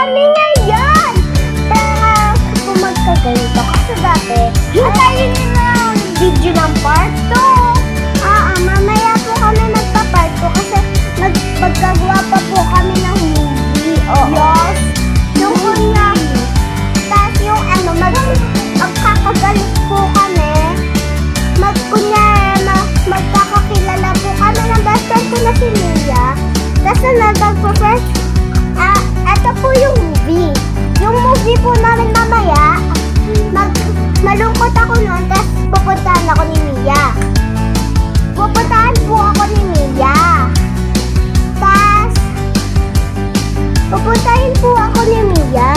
kami ngayon! Para kung magkaganito. Kasi dati, hintayin nyo na ang video ng part 2. Mamaya po kami magpa-part 2 kasi magkagawa pa po kami ng movie. Yes! Yung una, tapos yung magkakagalit po kami. Magkakakilala po kami ng best friend ko na si Mia. Tapos nagpag-profess, eto po yung movie. Yung movie po namin mamaya, malungkot ako noon, tapos pupuntahan ako ni Mia. Pupuntahan po ako ni Mia. Tapos, pupuntahin po ako ni Mia.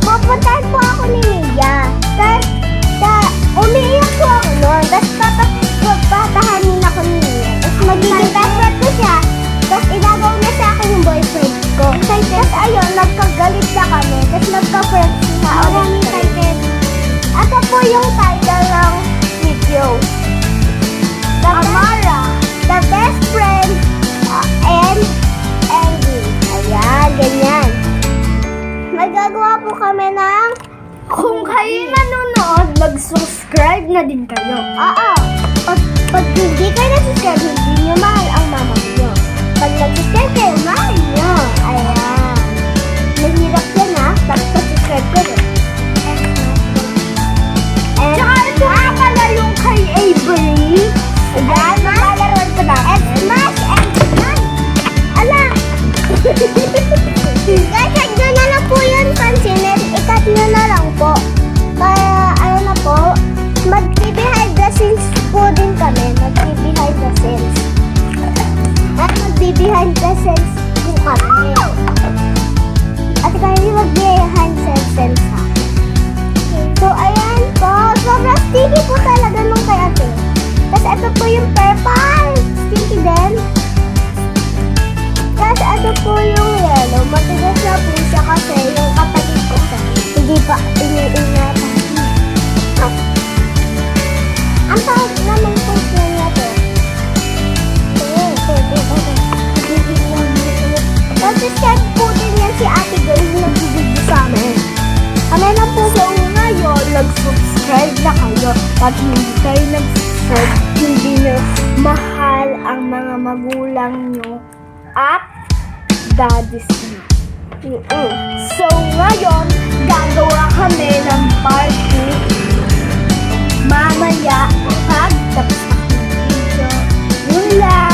Pupuntahan po ako ni Mia. Tapos, umiiyak po ako noon. Tapos, papatahanin ako ni Mia. Tapos, magiging best friend ko siya. Tapos, ilagaw na sa akin yung boyfriend ko. Tapos, ayun, nagkagalit na kami. Tapos, nagka-friends na ulit. Ito po yung title ng video. Amara, the best friend, and Andy. Ayan, ganyan. Magagawa po kami ng... Kung kayo nanonood, mag-subscribe na din kayo. Oo. Pag hindi kayo nag-subscribe, hindi nyo mahal ang mama nyo. Pag nag-subscribe kayo, mahal nyo. Ayan. Mahirap yan ha. Tapos subscribe ko rin. Tsaka ito nga pala yung kay Avery. Ayan, malalaroan ko na. Smash and run. Ala. Guys, huwag nyo na lang po yun pansinin. Ikat nyo na lang po. Kaya, ano na po, mag-behind the scenes po din kami. Mag-behind the scenes. At mag-behind the scenes po kami. At kaya mag-behind the scenes ha. So, ayan po. Sobrang sticky po talaga nung kay ate. Tapos, ito po yung purple. Sticky din. Tapos, ito po yung yellow. Matigas na po siya kasi yung kapatid ko hindi pa iniingatan. Ang tawag naman po siya niya to. Tapos, subscribe po din yan si ate girl yung nagbibigyo sa amin. Kami na po. So ngayon, nag-subscribe na kayo. Pag hindi kayo nag-subscribe, hindi nyo mahal ang mga magulang nyo at daddies nyo. So ngayon, gagawa kami ng party mamaya pag tapos na ang video. Yun lang.